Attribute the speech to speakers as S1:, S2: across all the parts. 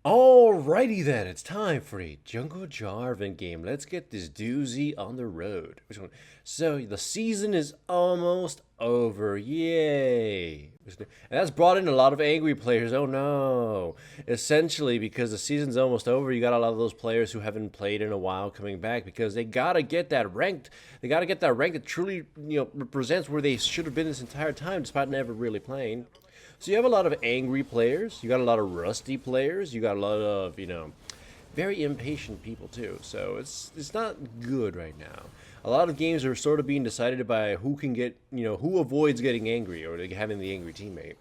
S1: Alrighty then, it's time for a Jungle Jarvan game. Let's get this doozy on the road. Which one? So the season is almost over. Yay! And that's brought in a lot of angry players. Oh no! Essentially, because the season's almost over, you got a lot of those players who haven't played in a while coming back because they gotta get that ranked. They gotta get that rank that truly, represents where they should have been this entire time, despite never really playing. So you have a lot of angry players, you got a lot of rusty players, you got a lot of, very impatient people too. So it's not good right now. A lot of games are sort of being decided by who can get, who avoids getting angry or having the angry teammate.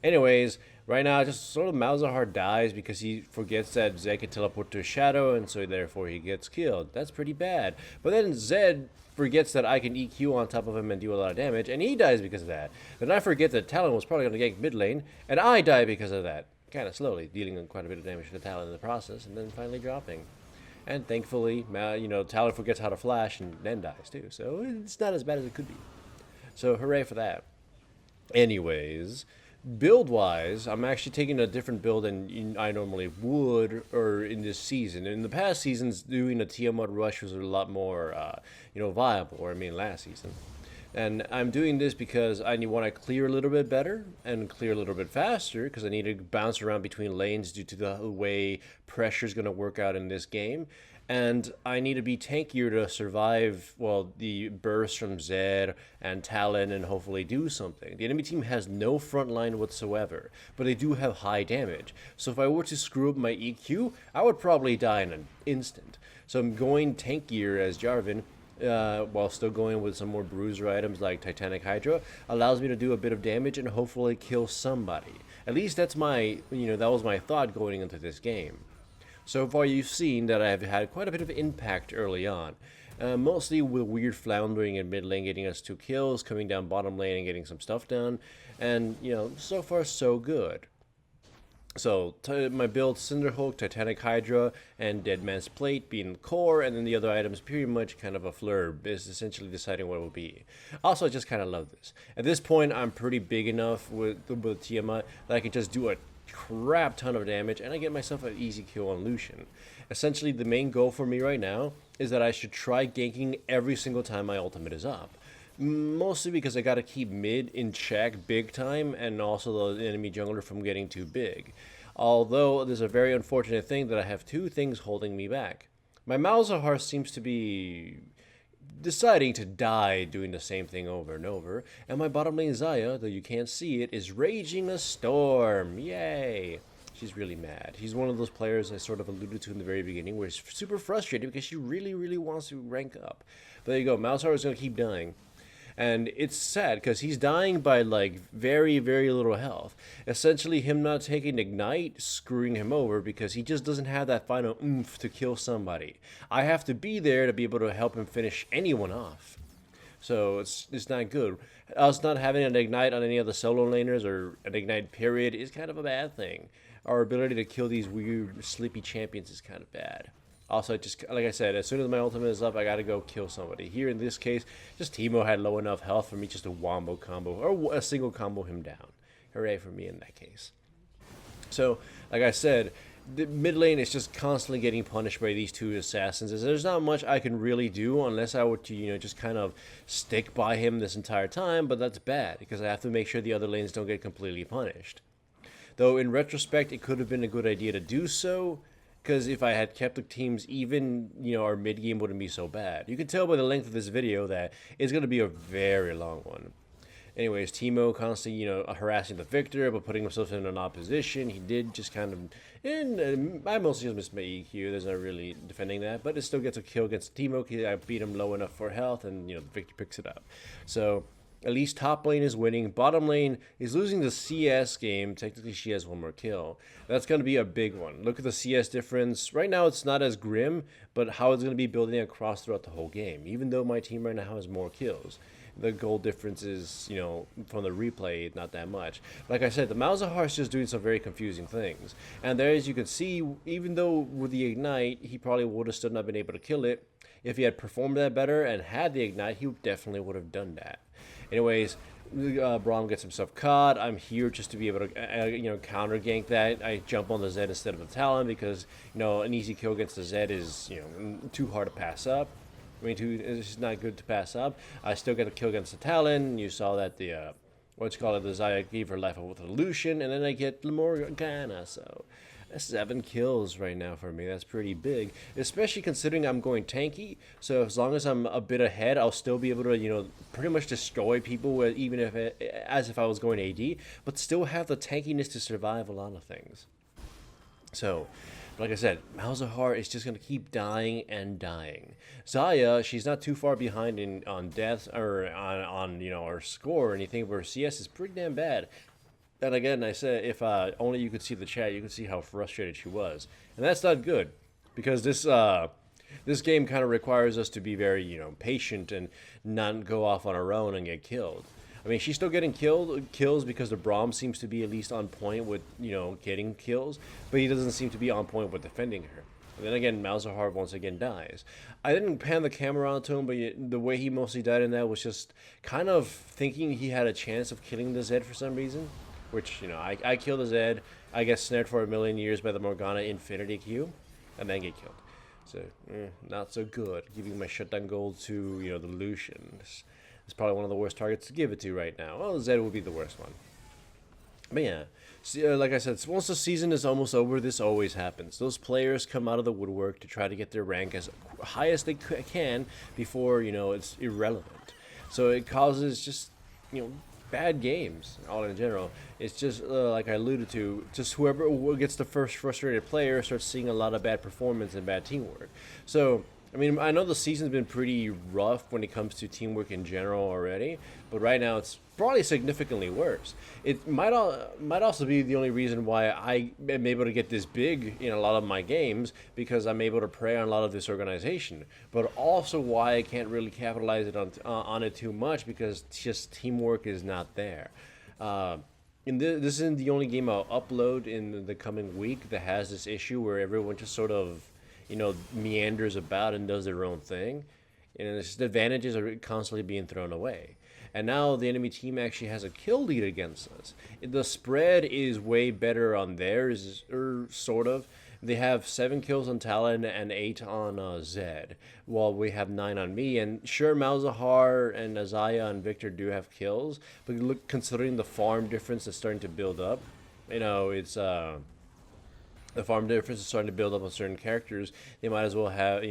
S1: Anyways, right now, just sort of Malzahar dies because he forgets that Zed can teleport to a shadow, and so therefore he gets killed. That's pretty bad. But then Zed forgets that I can EQ on top of him and do a lot of damage, and he dies because of that. Then I forget that Talon was probably going to gank mid lane, and I die because of that. Kind of slowly, dealing quite a bit of damage to Talon in the process, and then finally dropping. And thankfully, Talon forgets how to flash and then dies too. So it's not as bad as it could be. So hooray for that. Anyways, build wise, I'm actually taking a different build than I normally would, or in this season. In the past seasons, doing a Tiamat rush was a lot more, viable. Or I mean, last season. And I'm doing this because I want to clear a little bit better and clear a little bit faster because I need to bounce around between lanes due to the way pressure is going to work out in this game. And I need to be tankier to survive, well, the burst from Zed and Talon and hopefully do something. The enemy team has no front line whatsoever, but they do have high damage. So if I were to screw up my EQ, I would probably die in an instant. So I'm going tankier as Jarvan, while still going with some more bruiser items like Titanic Hydra, allows me to do a bit of damage and hopefully kill somebody. At least that's that was my thought going into this game. So far you've seen that I've had quite a bit of impact early on. Mostly with weird floundering in mid lane getting us 2 kills, coming down bottom lane and getting some stuff done. And, so far so good. So my build, Cinderhulk, Titanic Hydra, and Dead Man's Plate being the core, and then the other items pretty much kind of a flurb, is essentially deciding what it will be. Also, I just kind of love this. At this point, I'm pretty big enough with Tiamat that I can just do a crap ton of damage, and I get myself an easy kill on Lucian. Essentially, the main goal for me right now is that I should try ganking every single time my ultimate is up. Mostly because I gotta keep mid in check big time, and also the enemy jungler from getting too big. Although there's a very unfortunate thing that I have 2 things holding me back. My Malzahar seems to be deciding to die doing the same thing over and over, and my bottom lane Xayah, though you can't see it, is raging a storm. Yay! She's really mad. She's one of those players I sort of alluded to in the very beginning where she's super frustrated because she really, really wants to rank up. But there you go, Malzahar is going to keep dying. And it's sad because he's dying by very, very little health. Essentially, him not taking Ignite screwing him over because he just doesn't have that final oomph to kill somebody. I have to be there to be able to help him finish anyone off. So it's not good. Us not having an Ignite on any of the solo laners or an Ignite period is kind of a bad thing. Our ability to kill these weird sleepy champions is kind of bad. Also, just like I said, as soon as my ultimate is up, I gotta go kill somebody. Here in this case, just Teemo had low enough health for me just to wombo combo, or a single combo him down. Hooray for me in that case. So, like I said, the mid lane is just constantly getting punished by these 2 assassins. There's not much I can really do unless I were to, just kind of stick by him this entire time, but that's bad, because I have to make sure the other lanes don't get completely punished. Though, in retrospect, it could have been a good idea to do so, because if I had kept the teams even, our mid game wouldn't be so bad. You can tell by the length of this video that it's going to be a very long one. Anyways, Teemo constantly, harassing the Victor, but putting himself in an opposition. He did just kind of, and I mostly just missed my EQ. There's not really defending that, but it still gets a kill against Teemo. I beat him low enough for health, and, the Victor picks it up. So at least top lane is winning. Bottom lane is losing the CS game. Technically, she has 1 more kill. That's going to be a big one. Look at the CS difference. Right now, it's not as grim, but how it's going to be building across throughout the whole game. Even though my team right now has more kills, the goal difference is, from the replay, not that much. Like I said, the Malzahar is just doing some very confusing things. And there, as you can see, even though with the Ignite, he probably would have still not been able to kill it. If he had performed that better and had the Ignite, he definitely would have done that. Anyways, Braum gets himself caught. I'm here just to be able to, counter gank that. I jump on the Zed instead of the Talon because, an easy kill against the Zed is, too hard to pass up. It's just not good to pass up. I still get a kill against the Talon. You saw that the, the Xayah gave her life with a Lucian, and then I get Morgana, so... That's 7 kills right now for me. That's pretty big, especially considering I'm going tanky. So as long as I'm a bit ahead, I'll still be able to, pretty much destroy people, even as if I was going AD, but still have the tankiness to survive a lot of things. So, like I said, Malzahar is just going to keep dying and dying. Xayah, she's not too far behind on death or on her score or anything, but her CS is pretty damn bad. And again, I said, if only you could see the chat, you could see how frustrated she was. And that's not good, because this game kind of requires us to be very, patient and not go off on our own and get killed. I mean, she's still getting kills because the Braum seems to be at least on point with, getting kills, but he doesn't seem to be on point with defending her. And then again, Malzahar once again dies. I didn't pan the camera onto him, but the way he mostly died in that was just kind of thinking he had a chance of killing the Zed for some reason. Which, I kill the Zed, I get snared for a million years by the Morgana Infinity Q, and then get killed. So, not so good. Giving my shutdown gold to, the Lucian. It's probably one of the worst targets to give it to right now. Well, Zed would be the worst one. But yeah, like I said, once the season is almost over, this always happens. Those players come out of the woodwork to try to get their rank as high as they can before, it's irrelevant. So it causes just, bad games all in general. It's just like I alluded to, just whoever gets the first frustrated player starts seeing a lot of bad performance and bad teamwork. So I mean, I know the season's been pretty rough when it comes to teamwork in general already, but right now it's probably significantly worse. It might also be the only reason why I am able to get this big in a lot of my games, because I'm able to prey on a lot of this organization, but also why I can't really capitalize it on it too much, because just teamwork is not there. This isn't the only game I'll upload in the coming week that has this issue where everyone just sort of, meanders about and does their own thing. And the advantages are constantly being thrown away. And now the enemy team actually has a kill lead against us. The spread is way better on theirs, or sort of. They have 7 kills on Talon and 8 on Zed, while we have 9 on me. And sure, Malzahar and Xayah and Victor do have kills, but look, considering the farm difference that's starting to build up, it's the farm difference is starting to build up on certain characters, they might as well have,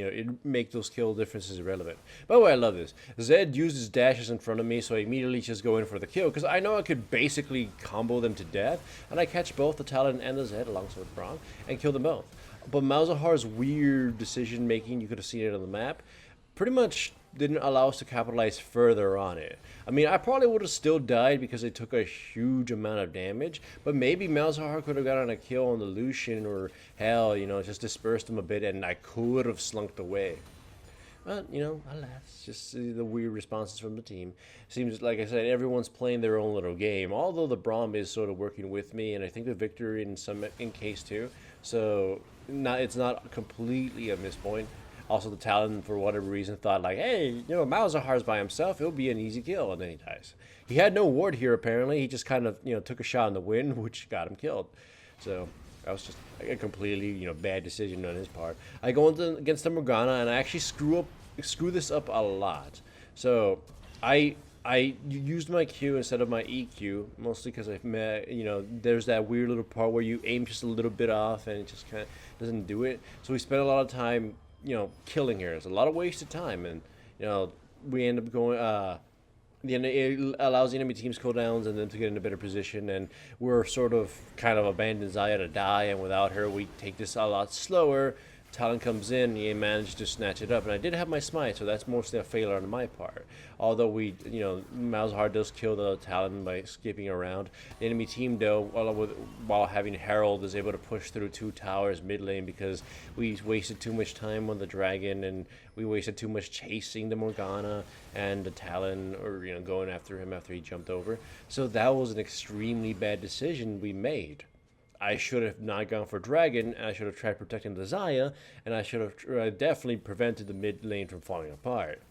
S1: make those kill differences irrelevant. By the way, I love this. Zed uses dashes in front of me, so I immediately just go in for the kill, because I know I could basically combo them to death, and I catch both the Talon and the Zed alongside with Braum, and kill them both. But Malzahar's weird decision making, you could have seen it on the map, pretty much didn't allow us to capitalize further on it. I mean, I probably would have still died because it took a huge amount of damage, but maybe Malzahar could have gotten a kill on the Lucian, or hell, just dispersed him a bit, and I could have slunked away. But, alas, just the weird responses from the team. Seems, like I said, everyone's playing their own little game, although the Braum is sort of working with me, and I think the Victor in case too, so it's not completely a miss point. Also, the Talon, for whatever reason, thought like, hey, Malzahar's by himself, it'll be an easy kill, and then he dies. He had no ward here, apparently. He just kind of, took a shot in the wind, which got him killed. So that was just a completely, bad decision on his part. I go against the Morgana, and I actually screw this up a lot. So I used my Q instead of my EQ, mostly because there's that weird little part where you aim just a little bit off, and it just kind of doesn't do it. So we spent a lot of time killing here. It's a lot of wasted time, and we end up going it allows the enemy team's cooldowns and them to get in a better position, and we're sort of kind of abandoned Xayah to die, and without her we take this a lot slower. Talon comes in, and he managed to snatch it up, and I did have my smite, so that's mostly a failure on my part. Although Malzahar does kill the Talon by skipping around. The enemy team, though, while having Herald, is able to push through 2 towers mid lane because we wasted too much time on the Dragon, and we wasted too much chasing the Morgana and the Talon, or going after him after he jumped over. So that was an extremely bad decision we made. I should have not gone for Dragon, and I should have tried protecting the Xayah, and I should have definitely prevented the mid lane from falling apart.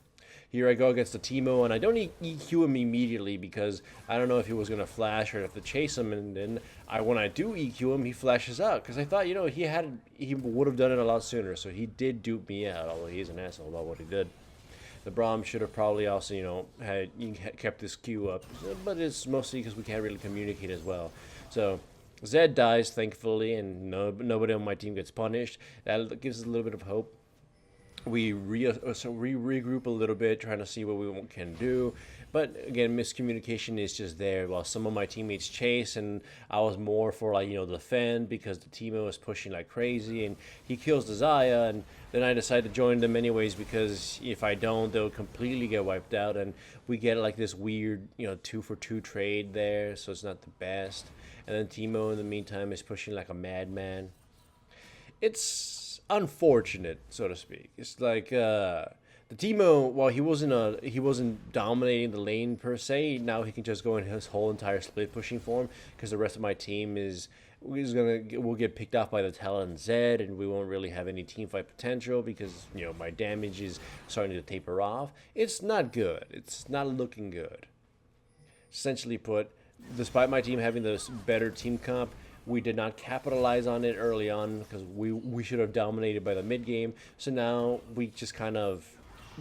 S1: here I go against the Teemo, and I don't EQ him immediately because I don't know if he was gonna flash or have to chase him. And then when I do EQ him, he flashes out because I thought, he would have done it a lot sooner. So he did dupe me out, although he's an asshole about what he did. The Braum should have probably also, had kept this queue up, but it's mostly because we can't really communicate as well. So Zed dies, thankfully, and nobody on my team gets punished. That gives us a little bit of hope. We regroup a little bit, trying to see what we can do. But again, miscommunication is just there. While some of my teammates chase, and I was more for defend because the Teemo was pushing like crazy, and he kills the Xayah, and then I decide to join them anyways because if I don't, they'll completely get wiped out, and we get like this weird 2-for-2 trade there, so it's not the best. And then Teemo in the meantime is pushing like a madman. It's unfortunate, so to speak. It's like the Teemo, while he wasn't dominating the lane per se, now he can just go in his whole entire split pushing form because the rest of my team will get picked off by the Talon Zed, and we won't really have any team fight potential because my damage is starting to taper off. It's not good. It's not looking good. Essentially put, despite my team having the better team comp, we did not capitalize on it early on because we should have dominated by the mid game. So now we just kind of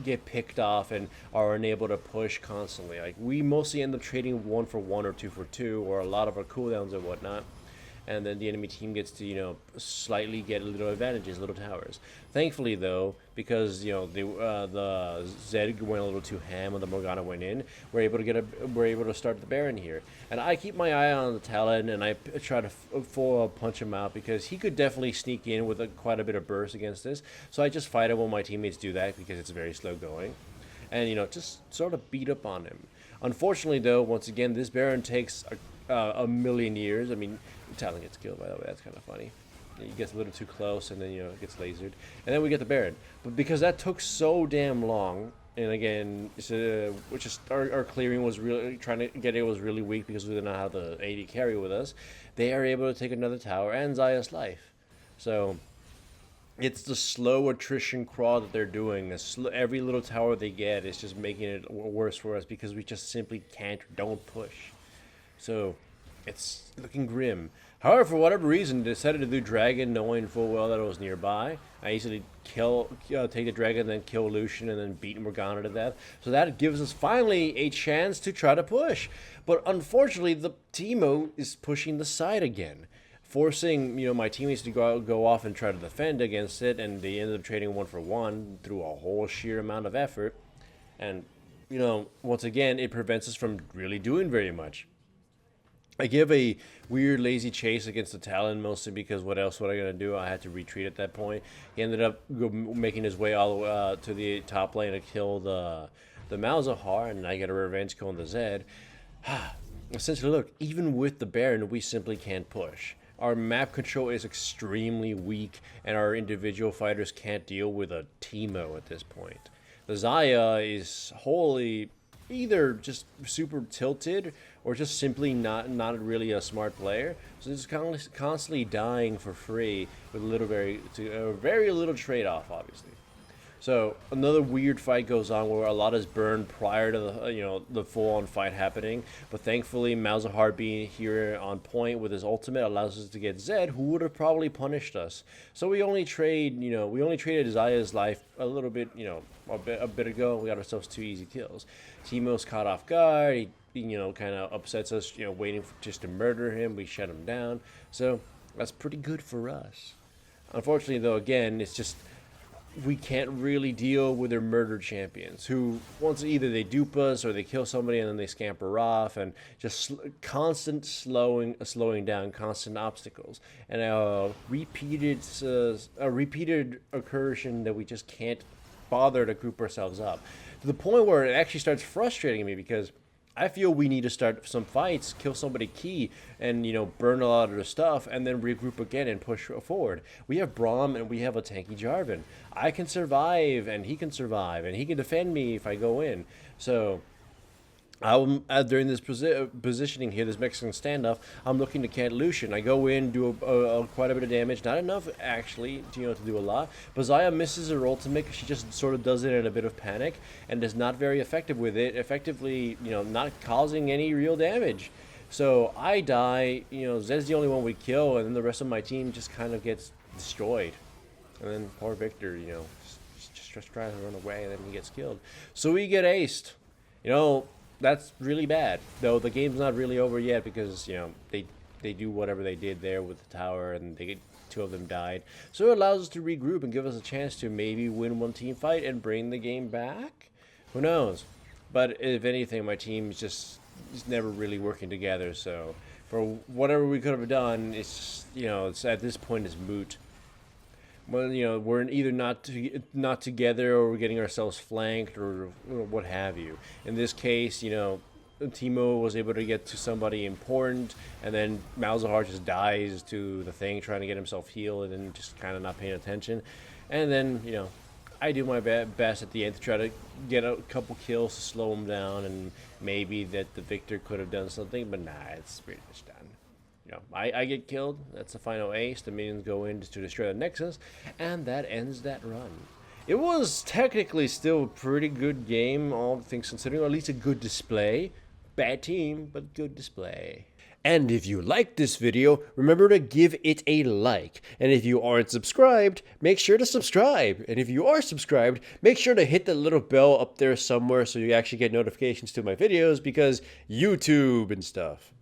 S1: get picked off and are unable to push constantly. Like we mostly end up trading 1-for-1 or 2-for-2 or a lot of our cooldowns and whatnot. And then the enemy team gets to, slightly get little advantages, little towers. Thankfully, though, because the Zed went a little too ham and the Morgana went in, we're able to start the Baron here. And I keep my eye on the Talon, and I try to full punch him out because he could definitely sneak in with quite a bit of burst against this. So I just fight him when my teammates do that because it's very slow going, and just sort of beat up on him. Unfortunately, though, once again, this Baron takes a million years. I mean, Talon gets killed, by the way. That's kind of funny. He gets a little too close, and then it gets lasered, and then we get the Baron. But because that took so damn long, and again, which is our clearing was really trying to get it was really weak because we did not have the AD carry with us. They are able to take another tower and Xayah's life. So it's the slow attrition crawl that they're doing. Every little tower they get is just making it worse for us because we just simply don't push. So it's looking grim. However, for whatever reason, they decided to do Dragon knowing full well that it was nearby. I easily take the Dragon, then kill Lucian, and then beat Morgana to death. So that gives us finally a chance to try to push. But unfortunately, the Teemo is pushing the side again, forcing my teammates to go off and try to defend against it, and they ended up trading 1-for-1 through a whole sheer amount of effort. And once again, it prevents us from really doing very much. I give a weird lazy chase against the Talon mostly because what else was I going to do? I had to retreat at that point. He ended up making his way all the way to the top lane to kill the Malzahar, and I get a revenge kill on the Zed. Essentially, look, even with the Baron, we simply can't push. Our map control is extremely weak, and our individual fighters can't deal with a Teemo at this point. The Xayah is wholly either just super tilted or just simply not really a smart player. So it's constantly dying for free with very little trade-off, obviously. So another weird fight goes on where a lot is burned prior to the full-on fight happening. But thankfully, Malzahar being here on point with his ultimate allows us to get Zed, who would have probably punished us. So we only traded Xayah's life a little bit, a bit ago. We got ourselves 2 easy kills. Teemo's caught off guard. He kind of upsets us, waiting just to murder him. We shut him down. So that's pretty good for us. Unfortunately, though, again, it's just we can't really deal with their murder champions who once either they dupe us or they kill somebody and then they scamper off, and just constant slowing down, constant obstacles, and a repeated occursion that we just can't bother to group ourselves up, to the point where it actually starts frustrating me because I feel we need to start some fights, kill somebody key, and burn a lot of their stuff, and then regroup again and push forward. We have Braum and we have a tanky Jarvan. I can survive, and he can survive, and he can defend me if I go in. So During this positioning here, this Mexican standoff, I'm looking to Cat Lucian. I go in, do quite a bit of damage, not enough actually, to do a lot. But Zaya misses her ultimate. She just sort of does it in a bit of panic and is not very effective with it. Effectively, not causing any real damage. So I die. Zed's the only one we kill, and then the rest of my team just kind of gets destroyed. And then poor Victor, just tries to run away, and then he gets killed. So we get aced. That's really bad. Though the game's not really over yet because they do whatever they did there with the tower, and two of them died. So it allows us to regroup and give us a chance to maybe win one team fight and bring the game back. Who knows? But if anything, my team is never really working together. So for whatever we could have done, it's at this point it's moot. Well, we're either not together, or we're getting ourselves flanked, or what have you. In this case, Teemo was able to get to somebody important, and then Malzahar just dies to the thing, trying to get himself healed, and then just kind of not paying attention. And then, I do my best at the end to try to get a couple kills to slow him down, and maybe that the Victor could have done something, but nah, it's pretty much done. I get killed. That's the final ace. The minions go in to destroy the Nexus, and that ends that run. It was technically still a pretty good game, all things considering, or at least a good display. Bad team, but good display. And if you liked this video, remember to give it a like. And if you aren't subscribed, make sure to subscribe. And if you are subscribed, make sure to hit the little bell up there somewhere so you actually get notifications to my videos, because YouTube and stuff.